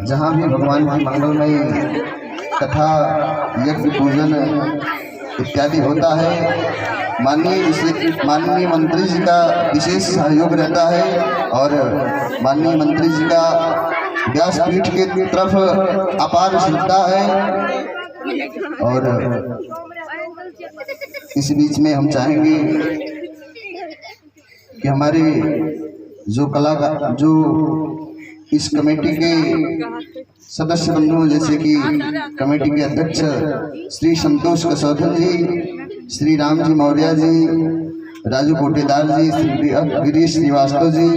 जहाँ भी भगवान की मंगलमयी कथा, यज्ञ, पूजन इत्यादि होता है, माननीय मंत्री जी का विशेष सहयोग रहता है और माननीय मंत्री जी का व्यासपीठ की तरफ अपार श्रद्धा है। और इस बीच में हम चाहेंगे कि हमारे जो कलाकार, जो इस कमेटी के सदस्य बंधु, जैसे कि कमेटी के अध्यक्ष श्री संतोष कसौधन जी, श्री राम जी मौर्य जी, राजू कोटेदार जी, श्री गिरीश श्रीवास्तव जी,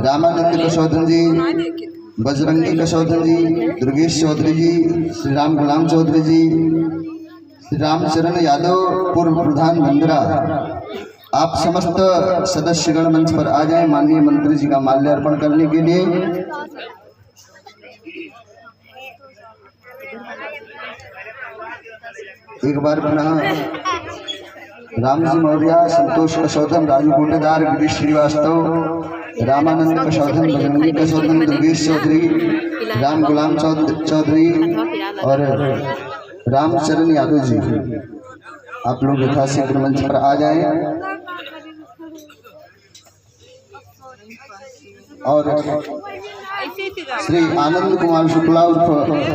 रामानंद कसौधन जी, बजरंगी कसौधन जी, दुर्गेश चौधरी जी, श्री राम गुलाम चौधरी जी, श्री रामचरण यादव पूर्व प्रधान बंदरा, आप समस्त सदस्यगण मंच पर आ जाएं माननीय मंत्री जी का माल्यार्पण करने के लिए। एक बार पुनः राम जी मौर्य, संतोष कसौधन, राजू कोटेदार, गिरीश श्रीवास्तव, रामानंद कसौधन, बजरंगी कसौधन, दुर्गेश चौधरी, राम गुलाम चौधरी और रामचरण यादव जी, आप लोग यथाशीघ्र मंच पर आ जाएं। और श्री आनंद कुमार शुक्ला उर्फ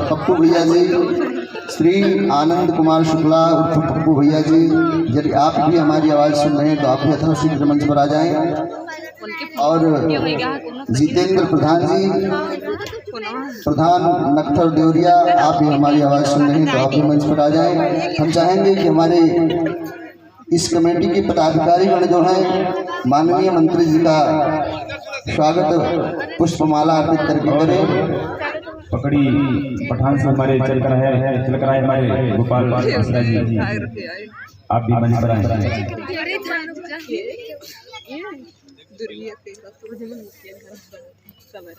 पप्पू भैया जी, श्री आनंद कुमार शुक्ला उर्फ पप्पू भैया जी, यदि आप भी हमारी आवाज़ सुन रहे हैं तो आप यथाशीघ्र मंच पर आ जाएं। और जितेंद्र प्रधान जी, प्रधान नक्थर देवरिया, आप भी हमारी आवाज़ सुन रहे हैं तो आप भी मंच पर आ जाएं। हम चाहेंगे कि हमारे इस कमेटी के पदाधिकारीगण जो हैं माननीय मंत्री जी का स्वागत पुष्पमाला अर्पित करके करें। पकड़ी पठान से हमारे चल कर आए हमारे गोपाल मिश्रा जी, आप भी मंच पर आए।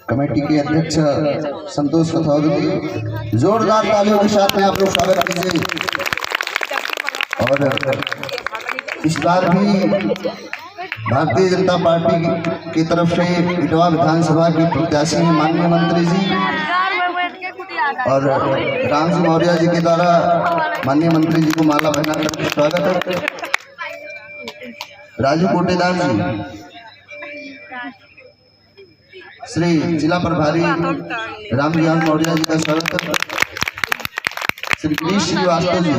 कमेटी के अध्यक्ष संतोष कसौधन जी, जोरदार तालियों के साथ में आप लोग स्वागत कीजिए। और इस बार भी भारतीय जनता पार्टी की तरफ से इटवा विधानसभा के प्रत्याशी हैं माननीय मंत्री जी, और राम जी मौर्य जी के द्वारा माननीय मंत्री जी को माला पहनाकर स्वागत है। राजू कोटेदार जी, श्री जिला प्रभारी राम जी मौर्य जी का स्वागत है। श्री गिरीश श्रीवास्तव जी,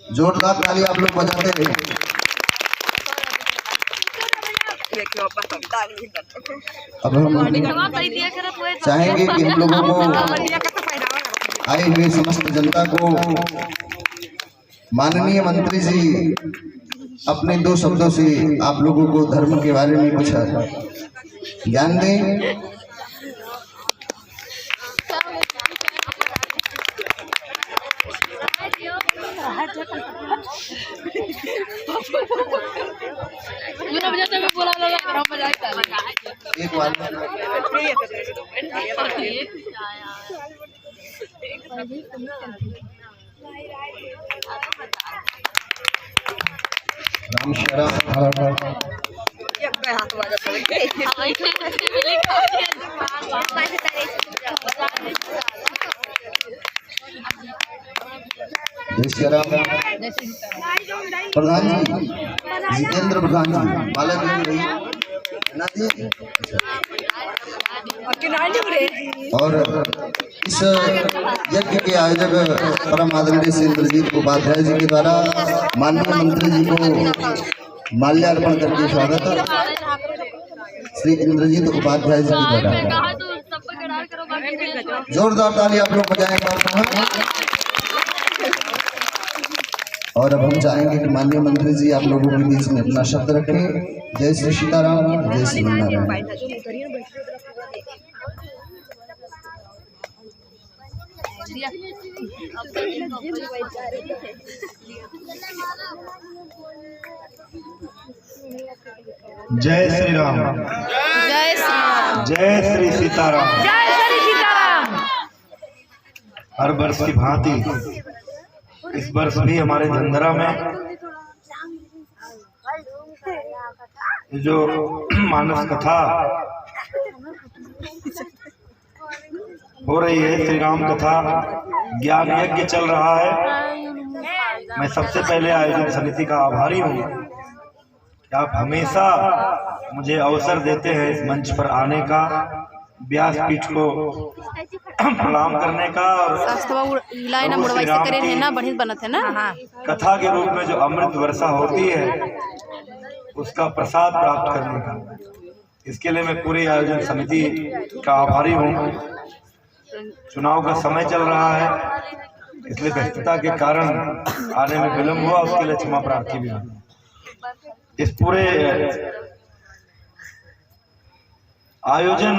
जोरदार ताली आप लोग बजाते हैं। अब हम चाहेंगे कि हम लोगों को, आए हुए समस्त जनता को, माननीय मंत्री जी अपने दो शब्दों से आप लोगों को धर्म के बारे में कुछ ज्ञान दें। एक बार राम शरण प्रधान जी, जितेंद्र प्रधान जी, माला दी रही और इस यज्ञ के आयोजक परम आदरणीय श्री इंद्रजीत उपाध्याय जी के द्वारा माननीय मंत्री जी को माल्यार्पण करके स्वागत है। श्री इंद्रजीत उपाध्याय जी के द्वारा जोरदार ताली आप लोग बजाएं। और अब हम चाहेंगे कि माननीय मंत्री जी आप लोगों के बीच में अपना शब्द रखें। जय श्री सीताराम, जय श्री नारायण। जय श्री राम, जय श्री जय श्री सीताराम। जय श्री सीताराम। हर वर्ष की भांति इस वर्ष भी हमारे जंदरा में ये जो मानस कथा हो रही है, श्री राम कथा ज्ञान यज्ञ चल रहा है। मैं सबसे पहले आयोजन समिति का आभारी हूँ कि आप हमेशा मुझे अवसर देते हैं इस मंच पर आने का, व्यासपीठ को प्रणाम करने का, और कथा के रूप में जो अमृत वर्षा होती है उसका प्रसाद प्राप्त करने का। इसके लिए मैं पूरी आयोजन समिति का आभारी हूँ। चुनाव का समय चल रहा है, इसलिए व्यस्तता के कारण आने में विलम्ब हुआ, उसके लिए क्षमा प्रार्थी भी हूँ। इस पूरे आयोजन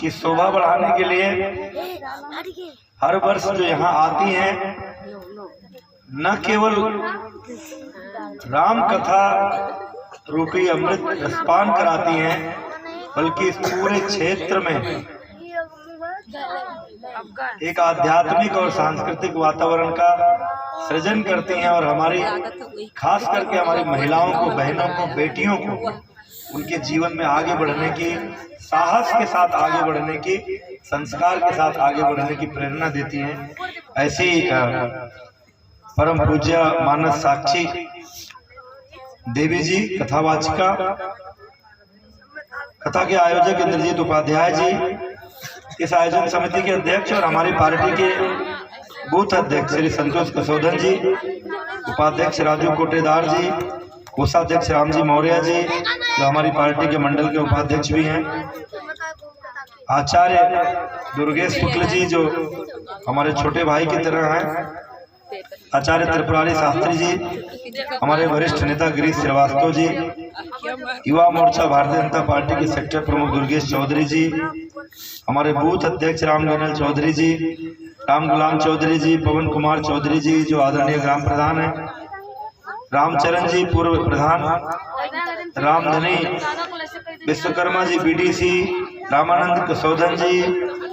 की शोभा बढ़ाने के लिए हर वर्ष जो यहाँ आती हैं, न केवल राम कथा रूपी अमृत रसपान कराती हैं, बल्कि इस पूरे क्षेत्र में एक आध्यात्मिक और सांस्कृतिक वातावरण का सृजन करती हैं, और हमारी खास करके हमारी महिलाओं को, बहनों को, बेटियों को उनके जीवन में आगे बढ़ने की, साहस के साथ आगे बढ़ने की, संस्कार के साथ आगे बढ़ने की प्रेरणा देती हैं। ऐसी परम पूज्य मानस साक्षी देवी जी कथावाचिका, कथा के आयोजक इंद्रजीत उपाध्याय जी, इस आयोजन समिति के अध्यक्ष और हमारी पार्टी के बूथ अध्यक्ष श्री संतोष कसोधन जी, उपाध्यक्ष राजू कोटेदार जी, कोषाध्यक्ष राम जी मौर्य जी जो हमारी पार्टी के मंडल के उपाध्यक्ष भी हैं, आचार्य दुर्गेश शुक्ल जी जो हमारे छोटे भाई की तरह हैं, आचार्य त्रिपुरारी शास्त्री जी, हमारे वरिष्ठ नेता गिरीश श्रीवास्तव जी, युवा मोर्चा भारतीय जनता पार्टी के सेक्टर प्रमुख दुर्गेश चौधरी जी, हमारे बूथ अध्यक्ष राम गनल चौधरी जी, राम गुलाम चौधरी जी, पवन कुमार चौधरी जी जो आदरणीय ग्राम प्रधान हैं, रामचरण जी पूर्व प्रधान, रामधनी विश्वकर्मा जी बीडीसी, रामानंद कसोधन जी,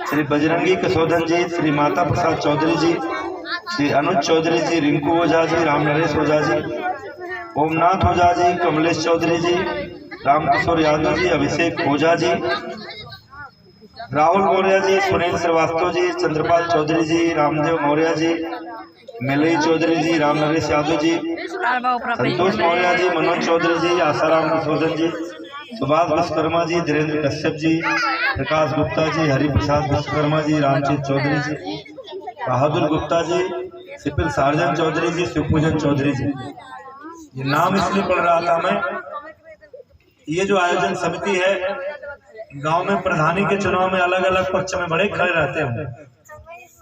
श्री बजरंगी कसोधन जी, श्री माता प्रसाद चौधरी जी, श्री अनुज चौधरी जी, रिंकू ओझा जी, राम नरेश ओझा जी, ओमनाथ ओझा जी, कमलेश चौधरी जी, रामकिशोर यादव जी, अभिषेक ओझा जी, राहुल मौर्य जी, सुनील श्रीवास्तव जी, चंद्रपाल चौधरी जी, रामदेव मौर्य जी, मिलई चौधरी जी, राम नरेश यादव जी, संतोष मौर्य जी, मनोज चौधरी जी, आसाराम कसोधन जी, सुभाष विश्वकर्मा जी, धीरेन्द्र कश्यप जी, प्रकाश गुप्ता जी, हरि प्रसाद विश्वकर्मा जी, रामचंद्र चौधरी जी, बहादुर गुप्ता जी, सिपिल सार्जन चौधरी जी, शिवपूजन चौधरी जी। ये नाम इसलिए पढ़ रहा था मैं, ये जो आयोजन समिति है, गांव में प्रधानी के चुनाव में अलग अलग पक्ष में बड़े खड़े रहते हैं,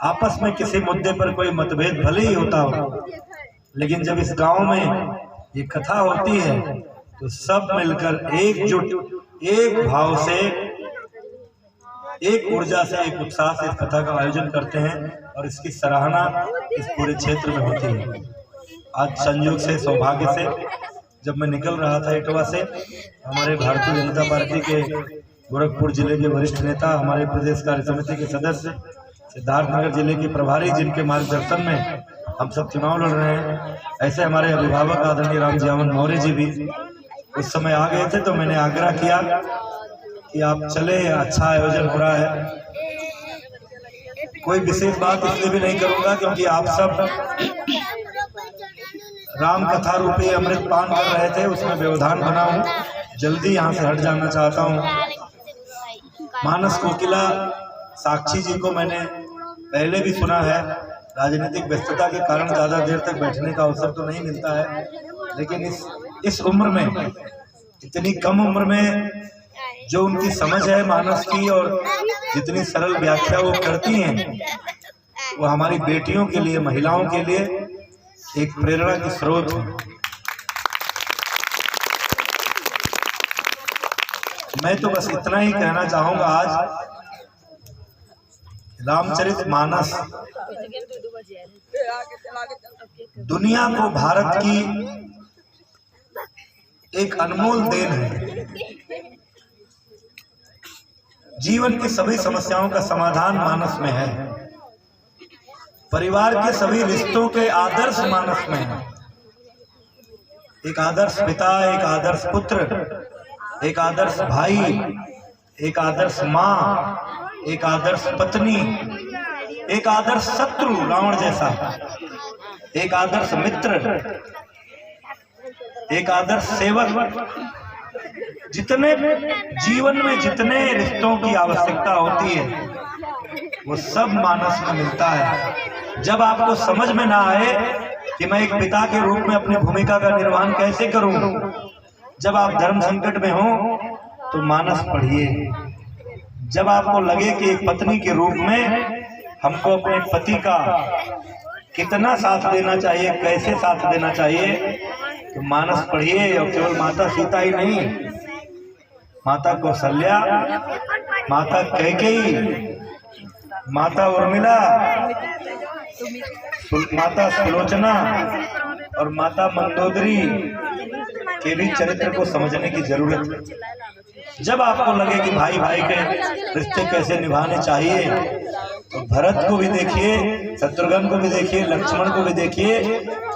आपस में किसी मुद्दे पर कोई मतभेद भले ही होता हो, लेकिन जब इस गांव में ये कथा होती है तो सब मिलकर एकजुट, एक भाव से, एक ऊर्जा से, एक उत्साह से इस कथा का आयोजन करते हैं, और इसकी सराहना इस पूरे क्षेत्र में होती है। आज संयोग से, सौभाग्य से, जब मैं निकल रहा था इटवा से, हमारे भारतीय जनता पार्टी के गोरखपुर जिले के वरिष्ठ नेता, हमारे प्रदेश कार्य समिति के सदस्य, सिद्धार्थनगर जिले के प्रभारी, जिनके मार्गदर्शन में हम सब चुनाव लड़ रहे हैं, ऐसे हमारे अभिभावक आदरणीय राम जियावन मौर्य जी भी उस समय आ गए थे। तो मैंने आग्रह किया कि आप चले, अच्छा आयोजन हो रहा है। कोई विशेष बात इसलिए भी नहीं करूंगा क्योंकि आप सब राम कथा रूपी अमृत पान कर रहे थे, उसमें व्यवधान बना हूँ, जल्दी यहाँ से हट जाना चाहता हूँ। मानस कोकिला साक्षी जी को मैंने पहले भी सुना है, राजनीतिक व्यस्तता के कारण ज़्यादा देर तक बैठने का अवसर तो नहीं मिलता है, लेकिन इस उम्र में, इतनी कम उम्र में जो उनकी समझ है मानस की और जितनी सरल व्याख्या वो करती हैं, वो हमारी बेटियों के लिए, महिलाओं के लिए एक प्रेरणा की स्रोत है। मैं तो बस इतना ही कहना चाहूंगा, आज रामचरित मानस दुनिया को भारत की एक अनमोल देन है। जीवन की सभी समस्याओं का समाधान मानस में है, परिवार के सभी रिश्तों के आदर्श मानस में है। एक आदर्श पिता, एक आदर्श पुत्र, एक आदर्श भाई, एक आदर्श माँ, एक आदर्श पत्नी, एक आदर्श शत्रु रावण जैसा, एक आदर्श मित्र, एक आदर्श सेवक। जितने जीवन में जितने रिश्तों की आवश्यकता होती है वो सब मानस में मिलता है। जब आपको समझ में ना आए कि मैं एक पिता के रूप में अपनी भूमिका का निर्वहन कैसे करूं, जब आप धर्म संकट में हो तो मानस पढ़िए। जब आपको लगे कि एक पत्नी के रूप में हमको अपने पति का कितना साथ देना चाहिए, कैसे साथ देना चाहिए, तो मानस पढ़िए। और केवल माता सीता ही नहीं, माता कौशल्या, माता कैकेयी, माता उर्मिला, माता सुलोचना और माता मंदोदरी के भी चरित्र को समझने की जरूरत है। जब आपको लगे कि भाई भाई के रिश्ते कैसे निभाने चाहिए, तो भरत को भी देखिए, शत्रुघ्न को भी देखिए, लक्ष्मण को भी देखिए,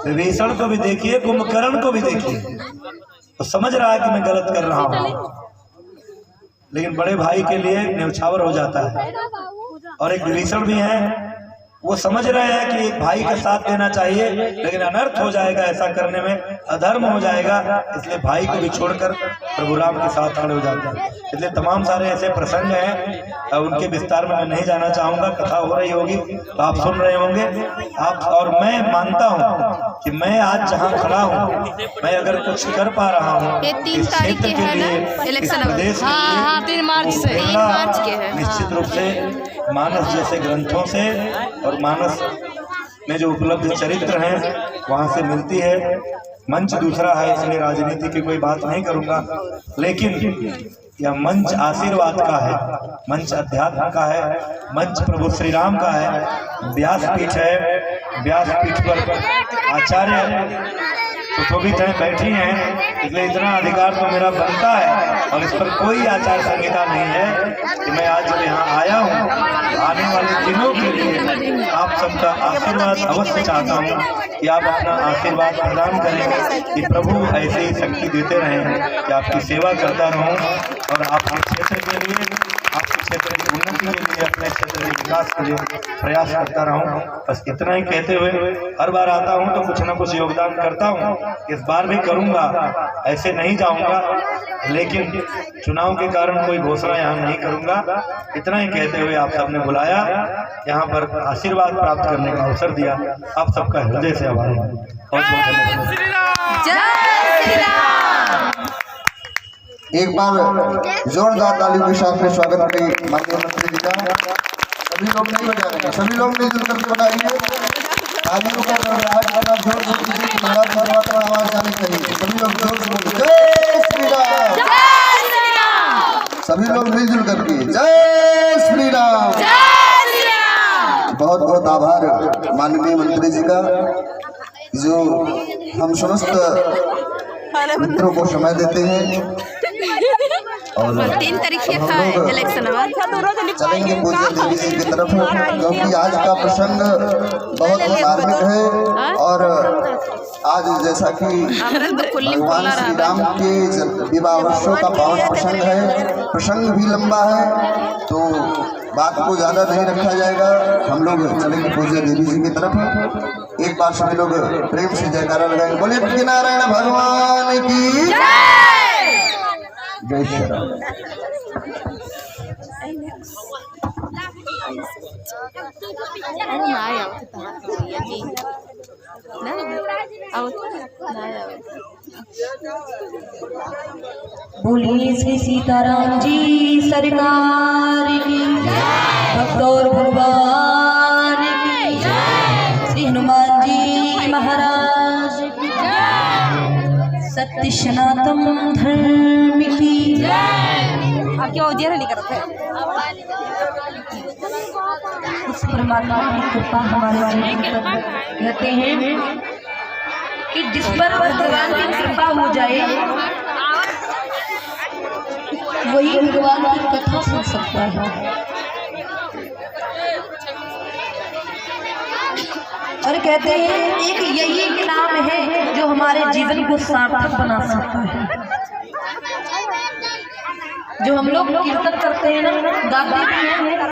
विभीषण को भी देखिए, कुंभकर्ण को भी देखिए। तो समझ रहा है कि मैं गलत कर रहा हूँ, लेकिन बड़े भाई के लिए न्यौछावर हो जाता है। और एक विभीषण भी है, वो समझ रहे हैं कि एक भाई का साथ देना चाहिए, लेकिन अनर्थ हो जाएगा ऐसा करने में, अधर्म हो जाएगा, इसलिए भाई को भी छोड़कर प्रभु राम के साथ खड़े हो जाते हैं। इसलिए तमाम सारे ऐसे प्रसंग हैं, उनके विस्तार में मैं नहीं जाना चाहूंगा। कथा हो रही होगी तो आप सुन रहे होंगे आप। और मैं मानता हूँ कि मैं आज जहाँ खड़ा हूँ, मैं अगर कुछ कर पा रहा हूँ ये 3 तारीख के है ना इलेक्शन, प्रदेश के लिए, हाँ 3 मार्च से, 3 मार्च के है। निश्चित रूप से मानस जैसे ग्रंथों से और मानस में जो उपलब्ध चरित्र हैं वहाँ से मिलती है। मंच दूसरा है, इसलिए राजनीति की कोई बात नहीं करूँगा, लेकिन यह मंच आशीर्वाद का है, मंच अध्यात्म का है, मंच प्रभु श्री राम का है। व्यासपीठ है, व्यासपीठ पर आचार्य सुशोभित हैं, बैठी हैं, इसलिए इतना अधिकार तो मेरा बनता है। और इस पर कोई आचार संहिता नहीं है कि मैं आज जब यहाँ आया हूँ, आने वाले दिनों के लिए आप सबका आशीर्वाद अवश्य चाहता हूँ कि आप अपना आशीर्वाद प्रदान करें कि प्रभु ऐसे ही शक्ति देते रहें कि आपकी सेवा करता रहूँ और आपके क्षेत्र के लिए, आपके क्षेत्र की उन्नति के लिए, अपने क्षेत्र के विकास के लिए प्रयास करता रहूं। बस इतना ही कहते हुए, हर बार आता हूं तो कुछ ना कुछ योगदान करता हूं, इस बार भी करूंगा, ऐसे नहीं जाऊंगा, लेकिन चुनाव के कारण कोई घोषणा यहाँ नहीं करूंगा। इतना ही कहते हुए आप सबने बुलाया, यहाँ पर आशीर्वाद प्राप्त करने का अवसर दिया, आप सबका हृदय से आभारी हूँ। बहुत बहुत धन्यवाद। जय श्री राम। एक बार जोरदार तालियों के साथ में स्वागत करें माननीय मंत्री जी का। सभी लोग नहीं बजा रहे हैं, सभी लोग मिलजुल करके बनाइए तालियों का जोर जोर से महाराज परमात्मा आवाज आनी चाहिए। सभी लोग जोर से बोले जय श्री राम, जय श्री राम। सभी लोग मिलजुल करके जय श्री राम, जय श्री राम। बहुत बहुत आभार माननीय मंत्री जी का, जो हम समस्त मित्रों को समय देते हैं। और 3 तारीख से था इलेक्शन, चलेंगे पूज्य देवी जी की तरफ, क्योंकि आज का प्रसंग बहुत धार्मिक है। और आज जैसा कि भगवान श्री राम के विवाह वर्षों का पावन प्रसंग है, प्रसंग भी लंबा है, तो बात को ज्यादा नहीं रखा जाएगा। हम लोग चलेंगे पूज्य देवी जी की तरफ। एक बार सभी लोग प्रेम से जयकारा लगाएंगे, बोले नारायण भगवान की जय श्री राम। बोलिए श्री सीताराम जी सरकार की, भक्त और भगवान की, श्री हनुमान जी महाराज की, सत्य सनातन धर्म की। आप क्या उद्यान नहीं करते हैं? उस परमात्मा की कृपा हमारे ऊपर कहते हैं कि जिस पर भगवान की कृपा हो जाए वही भगवान की कथा सुन सकता है। और कहते हैं एक यही नाम है जो हमारे जीवन को सार्थक बना सकता है। जो हम लोग कीर्तन करते हैं ना, गाते